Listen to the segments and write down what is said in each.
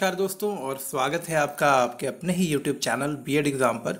नमस्कार दोस्तों और स्वागत है आपका आपके अपने ही YouTube चैनल बीएड एग्जाम पर।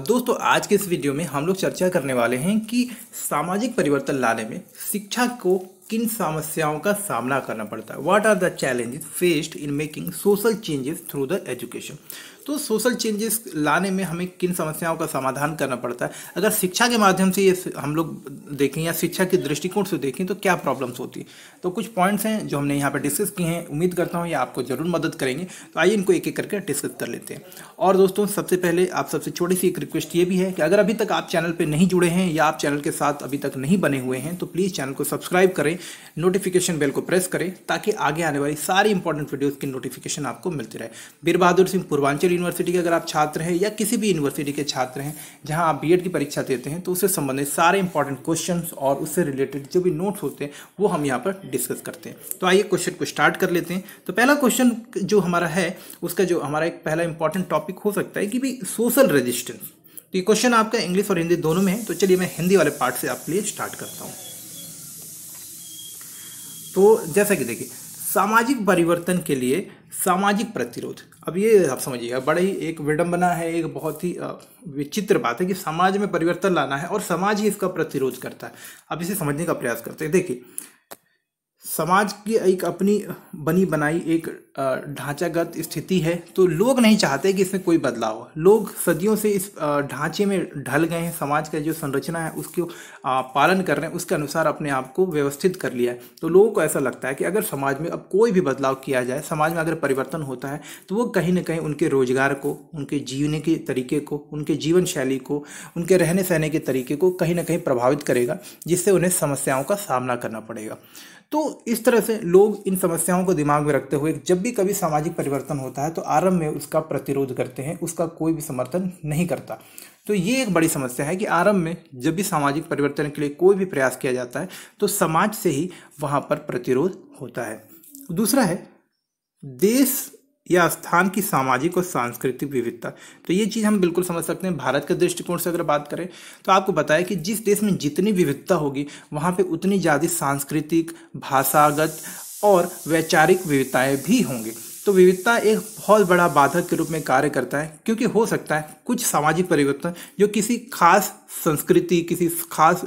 दोस्तों आज के इस वीडियो में हम लोग चर्चा करने वाले हैं कि सामाजिक परिवर्तन लाने में शिक्षा को किन समस्याओं का सामना करना पड़ता है। What are the challenges faced in making social changes through the education. तो सोशल चेंजेस लाने में हमें किन समस्याओं का समाधान करना पड़ता है। अगर शिक्षा के माध्यम से ये हम लोग देखें या शिक्षा के दृष्टिकोण से देखें तो क्या प्रॉब्लम्स होती है। तो कुछ पॉइंट्स हैं जो हमने यहाँ पर डिस्कस किए हैं, उम्मीद करता हूँ ये आपको जरूर मदद करेंगे। तो आइए इनको एक एक करके डिस्कस कर लेते हैं। और दोस्तों सबसे पहले आप सबसे छोटी सी एक रिक्वेस्ट ये भी है कि अगर अभी तक आप चैनल पर नहीं जुड़े हैं या आप चैनल के साथ अभी तक नहीं बने हुए हैं तो प्लीज़ चैनल को सब्सक्राइब करें, नोटिफिकेशन बेल को प्रेस करें ताकि आगे आने वाली सारी इंपॉर्टेंट वीडियोस की नोटिफिकेशन आपको मिलती रहे। वीर बहादुर सिंह पूर्वांचल यूनिवर्सिटी के अगर आप छात्र हैं या किसी भी यूनिवर्सिटी के छात्र हैं जहां आप बीएड की परीक्षा देते हैं तो उससे संबंधित सारे इंपॉर्टेंट क्वेश्चंस और उससे रिलेटेड जो भी नोट्स होते हैं वो हम यहाँ पर डिस्कस करते हैं। तो आइए क्वेश्चन को स्टार्ट कर लेते हैं। तो पहला क्वेश्चन जो हमारा है उसका जो हमारा एक पहला इंपॉर्टेंट टॉपिक हो सकता है कि भाई सोशल रेजिस्टेंस। तो ये क्वेश्चन आपका इंग्लिश और हिंदी दोनों में है। तो चलिए मैं हिंदी वाले पार्ट से आपके लिए स्टार्ट करता हूँ। तो जैसा कि देखिए सामाजिक परिवर्तन के लिए सामाजिक प्रतिरोध। अब ये आप समझिएगा बड़ा ही एक विडंबना है, एक बहुत ही विचित्र बात है कि समाज में परिवर्तन लाना है और समाज ही इसका प्रतिरोध करता है। अब इसे समझने का प्रयास करते हैं। देखिए समाज की एक अपनी बनी बनाई एक ढांचागत स्थिति है, तो लोग नहीं चाहते कि इसमें कोई बदलाव हो। लोग सदियों से इस ढांचे में ढल गए हैं, समाज का जो संरचना है उसको पालन कर रहे हैं, उसके अनुसार अपने आप को व्यवस्थित कर लिया है। तो लोगों को ऐसा लगता है कि अगर समाज में अब कोई भी बदलाव किया जाए, समाज में अगर परिवर्तन होता है तो वो कहीं ना कहीं उनके रोजगार को, उनके जीने के तरीके को, उनके जीवन शैली को, उनके रहने सहने के तरीके को कहीं ना कहीं प्रभावित करेगा, जिससे उन्हें समस्याओं का सामना करना पड़ेगा। तो इस तरह से लोग इन समस्याओं को दिमाग में रखते हुए जब भी कभी सामाजिक परिवर्तन होता है तो आरंभ में उसका प्रतिरोध करते हैं, उसका कोई भी समर्थन नहीं करता। तो ये एक बड़ी समस्या है कि आरंभ में जब भी सामाजिक परिवर्तन के लिए कोई भी प्रयास किया जाता है तो समाज से ही वहाँ पर प्रतिरोध होता है। दूसरा है देश या स्थान की सामाजिक और सांस्कृतिक विविधता। तो ये चीज़ हम बिल्कुल समझ सकते हैं। भारत के दृष्टिकोण से अगर बात करें तो आपको बताया कि जिस देश में जितनी विविधता होगी वहाँ पे उतनी ज़्यादा सांस्कृतिक, भाषागत और वैचारिक विविधताएं भी होंगी। तो विविधता एक बहुत बड़ा बाधक के रूप में कार्य करता है, क्योंकि हो सकता है कुछ सामाजिक परिवर्तन जो किसी खास संस्कृति, किसी खास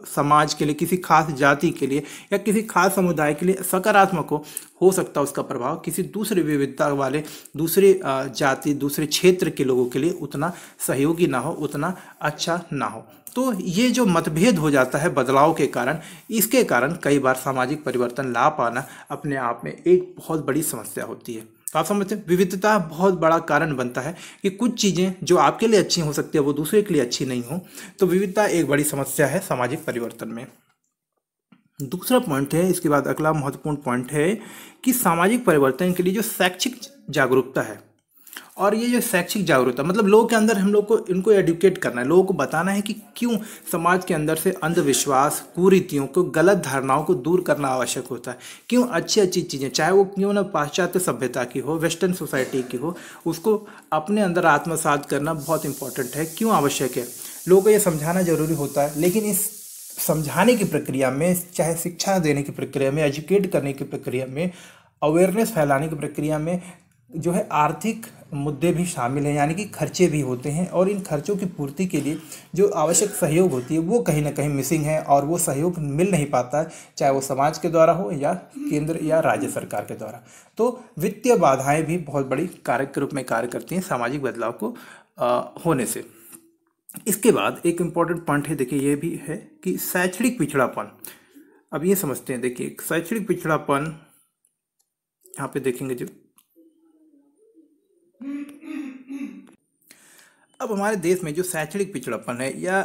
समाज के लिए, किसी खास जाति के लिए या किसी खास समुदाय के लिए सकारात्मक हो सकता है उसका प्रभाव किसी दूसरे विविधता वाले दूसरे जाति, दूसरे क्षेत्र के लोगों के लिए उतना सहयोगी ना हो, उतना अच्छा ना हो। तो ये जो मतभेद हो जाता है बदलाव के कारण, इसके कारण कई बार सामाजिक परिवर्तन ला पाना अपने आप में एक बहुत बड़ी समस्या होती है। तो आप समझते हैं विविधता बहुत बड़ा कारण बनता है कि कुछ चीज़ें जो आपके लिए अच्छी हो सकती है वो दूसरे के लिए अच्छी नहीं हो। तो विविधता एक बड़ी समस्या है सामाजिक परिवर्तन में। दूसरा पॉइंट है, इसके बाद अगला महत्वपूर्ण पॉइंट है कि सामाजिक परिवर्तन के लिए जो शैक्षिक जागरूकता है, और ये जो शैक्षिक जागरूकता मतलब लोगों के अंदर हम लोग को इनको एडुकेट करना है, लोगों को बताना है कि क्यों समाज के अंदर से अंधविश्वास, कुरीतियों को, गलत धारणाओं को दूर करना आवश्यक होता है। क्यों अच्छी अच्छी चीज़ें, चाहे वो क्यों ना पाश्चात्य सभ्यता की हो, वेस्टर्न सोसाइटी की हो, उसको अपने अंदर आत्मसात करना बहुत इंपॉर्टेंट है। क्यों आवश्यक है, लोगों को ये समझाना जरूरी होता है। लेकिन इस समझाने की प्रक्रिया में, चाहे शिक्षा देने की प्रक्रिया में, एजुकेट करने की प्रक्रिया में, अवेयरनेस फैलाने की प्रक्रिया में जो है आर्थिक मुद्दे भी शामिल हैं, यानी कि खर्चे भी होते हैं। और इन खर्चों की पूर्ति के लिए जो आवश्यक सहयोग होती है वो कहीं ना कहीं मिसिंग है और वो सहयोग मिल नहीं पाता है, चाहे वो समाज के द्वारा हो या केंद्र या राज्य सरकार के द्वारा। तो वित्तीय बाधाएं भी बहुत बड़ी कारक के रूप में कार्य करती हैं सामाजिक बदलाव को होने से। इसके बाद एक इम्पॉर्टेंट पॉइंट है, देखिए ये भी है कि शैक्षणिक पिछड़ापन। अब ये समझते हैं, देखिए शैक्षणिक पिछड़ापन यहाँ पे देखेंगे जो अब हमारे देश में जो शैक्षणिक पिछड़ापन है या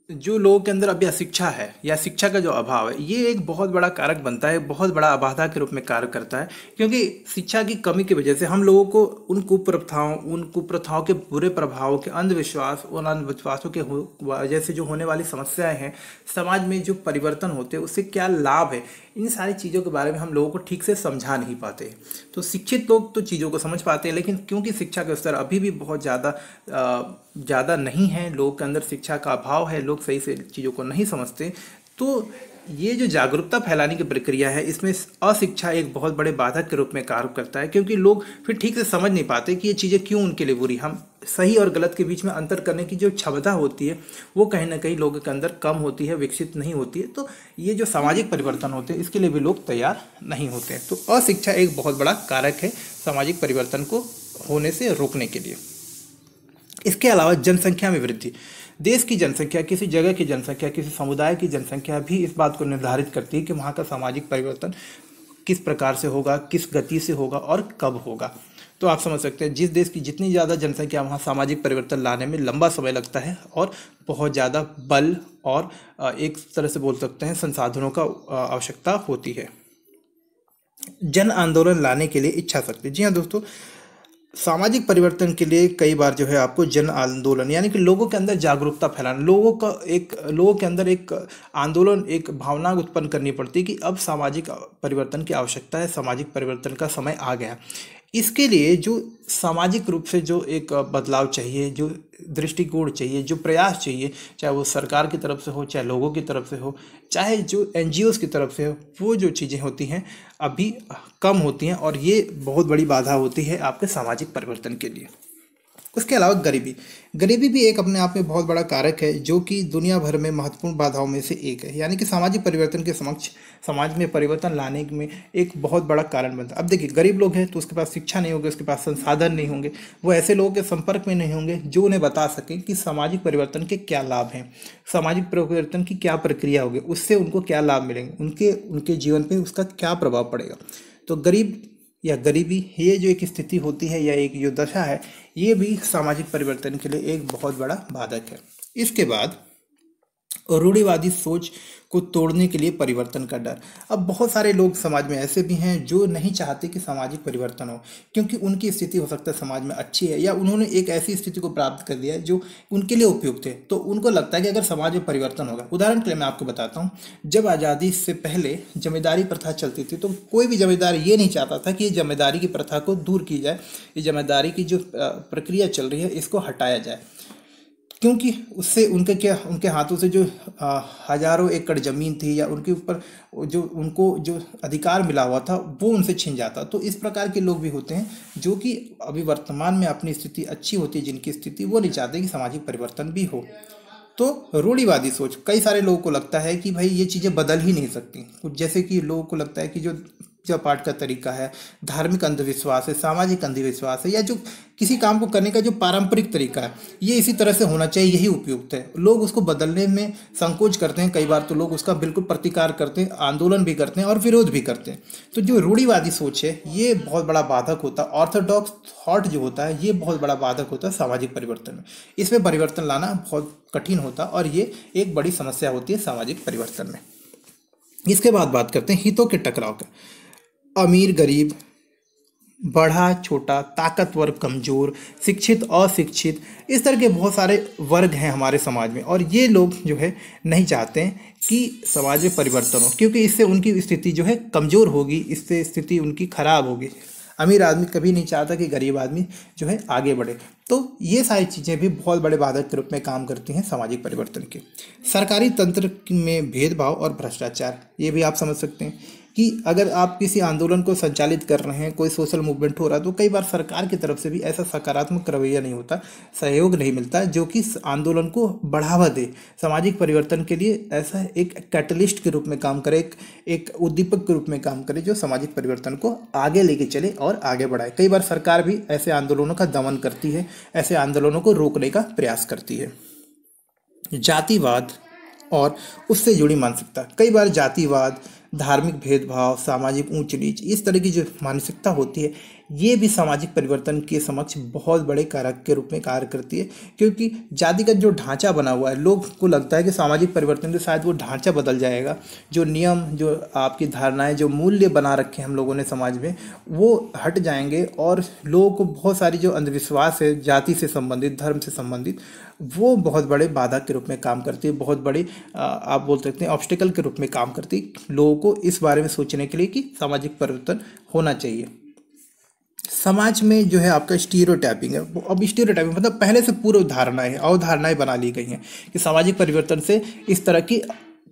जो लोगों के अंदर अभी अशिक्षा है या शिक्षा का जो अभाव है, ये एक बहुत बड़ा कारक बनता है, बहुत बड़ा बाधा के रूप में कार्य करता है। क्योंकि शिक्षा की कमी की वजह से हम लोगों को उन कुप्रथाओं के बुरे प्रभावों के, अंधविश्वास, उन अंधविश्वासों के वजह से जो होने वाली समस्याएं हैं, समाज में जो परिवर्तन होते हैं उससे क्या लाभ है, इन सारी चीज़ों के बारे में हम लोगों को ठीक से समझा नहीं पाते। तो शिक्षित लोग तो चीज़ों को समझ पाते हैं, लेकिन क्योंकि शिक्षा का स्तर अभी भी बहुत ज़्यादा नहीं है, लोगों के अंदर शिक्षा का अभाव है, लोग सही से चीज़ों को नहीं समझते, तो ये जो जागरूकता फैलाने की प्रक्रिया है, इसमें अशिक्षा एक बहुत बड़े बाधक के रूप में कार्य करता है, क्योंकि लोग फिर ठीक से समझ नहीं पाते कि ये चीज़ें क्यों उनके लिए बुरी। हम सही और गलत के बीच में अंतर करने की जो क्षमता होती है वो कहीं ना कहीं लोगों के अंदर कम होती है, विकसित नहीं होती है। तो ये जो सामाजिक परिवर्तन होते हैं इसके लिए भी लोग तैयार नहीं होते हैं। तो अशिक्षा एक बहुत बड़ा कारक है सामाजिक परिवर्तन को होने से रोकने के लिए। इसके अलावा जनसंख्या में वृद्धि, देश की जनसंख्या, किसी जगह की जनसंख्या, किसी समुदाय की जनसंख्या भी इस बात को निर्धारित करती है कि वहाँ का सामाजिक परिवर्तन किस प्रकार से होगा, किस गति से होगा और कब होगा। तो आप समझ सकते हैं जिस देश की जितनी ज़्यादा जनसंख्या, वहाँ सामाजिक परिवर्तन लाने में लंबा समय लगता है और बहुत ज़्यादा बल और एक तरह से बोल सकते हैं संसाधनों का आवश्यकता होती है। जन आंदोलन लाने के लिए इच्छा शक्ति, जी हाँ दोस्तों, सामाजिक परिवर्तन के लिए कई बार जो है आपको जन आंदोलन यानी कि लोगों के अंदर जागरूकता फैलाना, लोगों के अंदर एक आंदोलन, एक भावना उत्पन्न करनी पड़ती है कि अब सामाजिक परिवर्तन की आवश्यकता है, सामाजिक परिवर्तन का समय आ गया। इसके लिए जो सामाजिक रूप से जो एक बदलाव चाहिए, जो दृष्टिकोण चाहिए, जो प्रयास चाहिए, चाहे वो सरकार की तरफ से हो, चाहे लोगों की तरफ से हो, चाहे जो एनजीओज़ की तरफ से हो, वो जो चीज़ें होती हैं अभी कम होती हैं और ये बहुत बड़ी बाधा होती है आपके सामाजिक परिवर्तन के लिए। उसके अलावा गरीबी भी एक अपने आप में बहुत बड़ा कारक है जो कि दुनिया भर में महत्वपूर्ण बाधाओं में से एक है। यानी कि सामाजिक परिवर्तन के समक्ष समाज में परिवर्तन लाने में एक बहुत बड़ा कारण बनता है। अब देखिए, गरीब लोग हैं तो उसके पास शिक्षा नहीं होगी, उसके पास संसाधन नहीं होंगे, वो ऐसे लोगों के संपर्क में नहीं होंगे जो उन्हें बता सकें कि सामाजिक परिवर्तन के क्या लाभ हैं, सामाजिक परिवर्तन की क्या प्रक्रिया होगी, उससे उनको क्या लाभ मिलेंगे, उनके जीवन पर उसका क्या प्रभाव पड़ेगा। तो गरीब या गरीबी, ये जो एक स्थिति होती है या एक जो दशा है, ये भी सामाजिक परिवर्तन के लिए एक बहुत बड़ा बाधक है। इसके बाद रूढ़िवादी सोच को तोड़ने के लिए परिवर्तन का डर। अब बहुत सारे लोग समाज में ऐसे भी हैं जो नहीं चाहते कि सामाजिक परिवर्तन हो, क्योंकि उनकी स्थिति हो सकता है समाज में अच्छी है या उन्होंने एक ऐसी स्थिति को प्राप्त कर लिया है जो उनके लिए उपयुक्त है। तो उनको लगता है कि अगर समाज में परिवर्तन होगा, उदाहरण के लिए मैं आपको बताता हूँ, जब आज़ादी से पहले जमींदारी प्रथा चलती थी तो कोई भी जमींदार ये नहीं चाहता था कि ये जमींदारी की प्रथा को दूर की जाए, ये जमींदारी की जो प्रक्रिया चल रही है इसको हटाया जाए, क्योंकि उससे उनके हाथों से जो हजारों एकड़ ज़मीन थी या उनके ऊपर जो उनको जो अधिकार मिला हुआ था वो उनसे छिन जाता। तो इस प्रकार के लोग भी होते हैं जो कि अभी वर्तमान में अपनी स्थिति अच्छी होती है, जिनकी स्थिति, वो नहीं चाहते कि सामाजिक परिवर्तन भी हो। तो रूढ़िवादी सोच, कई सारे लोगों को लगता है कि भाई ये चीज़ें बदल ही नहीं सकती। कुछ जैसे कि लोगों को लगता है कि जो पूजा पाठ का तरीका है, धार्मिक अंधविश्वास है, सामाजिक अंधविश्वास है, या जो किसी काम को करने का जो पारंपरिक तरीका है, ये इसी तरह से होना चाहिए, यही उपयुक्त है। लोग उसको बदलने में संकोच करते हैं। कई बार तो लोग उसका बिल्कुल प्रतिकार करते हैं, आंदोलन भी करते हैं और विरोध भी करते हैं। तो जो रूढ़िवादी सोच है ये बहुत बड़ा बाधक होता है। ऑर्थोडॉक्स थॉट जो होता है ये बहुत बड़ा बाधक होता है सामाजिक परिवर्तन में। इसमें परिवर्तन लाना बहुत कठिन होता है और ये एक बड़ी समस्या होती है सामाजिक परिवर्तन में। इसके बाद बात करते हैं हितों के टकराव का। अमीर गरीब, बड़ा छोटा, ताकतवर कमजोर, शिक्षित अशिक्षित, इस तरह के बहुत सारे वर्ग हैं हमारे समाज में और ये लोग जो है नहीं चाहते हैं कि समाज में परिवर्तन हो, क्योंकि इससे उनकी स्थिति जो है कमज़ोर होगी, इससे स्थिति उनकी खराब होगी। अमीर आदमी कभी नहीं चाहता कि गरीब आदमी जो है आगे बढ़े। तो ये सारी चीज़ें भी बहुत बड़े बाधक के रूप में काम करती हैं सामाजिक परिवर्तन के। सरकारी तंत्र में भेदभाव और भ्रष्टाचार, ये भी आप समझ सकते हैं कि अगर आप किसी आंदोलन को संचालित कर रहे हैं, कोई सोशल मूवमेंट हो रहा है, तो कई बार सरकार की तरफ से भी ऐसा सकारात्मक रवैया नहीं होता, सहयोग नहीं मिलता जो कि आंदोलन को बढ़ावा दे, सामाजिक परिवर्तन के लिए ऐसा एक कैटलिस्ट के रूप में काम करे, एक उद्दीपक के रूप में काम करे जो सामाजिक परिवर्तन को आगे लेके चले और आगे बढ़ाए। कई बार सरकार भी ऐसे आंदोलनों का दमन करती है, ऐसे आंदोलनों को रोकने का प्रयास करती है। जातिवाद और उससे जुड़ी मानसिकता, कई बार जातिवाद, धार्मिक भेदभाव, सामाजिक ऊंच नीच, इस तरह की जो मानसिकता होती है ये भी सामाजिक परिवर्तन के समक्ष बहुत बड़े कारक के रूप में कार्य करती है, क्योंकि जातिगत जो ढांचा बना हुआ है, लोग को लगता है कि सामाजिक परिवर्तन से शायद वो ढांचा बदल जाएगा, जो नियम, जो आपकी धारणाएं, जो मूल्य बना रखे हैं हम लोगों ने समाज में, वो हट जाएंगे और लोगों को बहुत सारी जो अंधविश्वास है जाति से संबंधित, धर्म से संबंधित, वो बहुत बड़े बाधा के रूप में काम करती है, बहुत बड़े आप बोल सकते हैं ऑब्स्टिकल के रूप में काम करती है लोगों को इस बारे में सोचने के लिए कि सामाजिक परिवर्तन होना चाहिए। समाज में जो है आपका स्टीरियोटाइपिंग है। अब स्टीरियोटाइपिंग मतलब पहले से पूर्व धारणाएं, अवधारणाएं बना ली गई हैं कि सामाजिक परिवर्तन से इस तरह की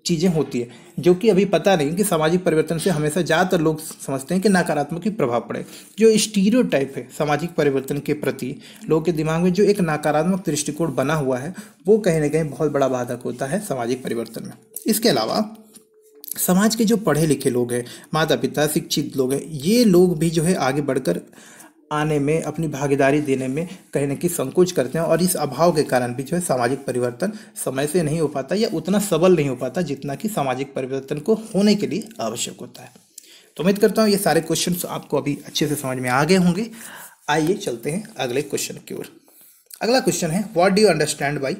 चीज़ें होती है जो कि अभी पता नहीं कि सामाजिक परिवर्तन से हमेशा ज़्यादातर लोग समझते हैं कि नकारात्मक ही प्रभाव पड़े। जो स्टीरियोटाइप है सामाजिक परिवर्तन के प्रति लोगों के दिमाग में जो एक नकारात्मक दृष्टिकोण बना हुआ है, वो कहीं ना कहीं बहुत बड़ा बाधक होता है सामाजिक परिवर्तन में। इसके अलावा समाज के जो पढ़े लिखे लोग हैं, माता पिता, शिक्षित लोग हैं, ये लोग भी जो है आगे बढ़कर आने में, अपनी भागीदारी देने में कहीं ना कहीं संकोच करते हैं, और इस अभाव के कारण भी जो है सामाजिक परिवर्तन समय से नहीं हो पाता या उतना सबल नहीं हो पाता जितना कि सामाजिक परिवर्तन को होने के लिए आवश्यक होता है। तो उम्मीद करता हूँ ये सारे क्वेश्चंस आपको अभी अच्छे से समझ में आ गए होंगे। आइए चलते हैं अगले क्वेश्चन की ओर। अगला क्वेश्चन है, what do you understand by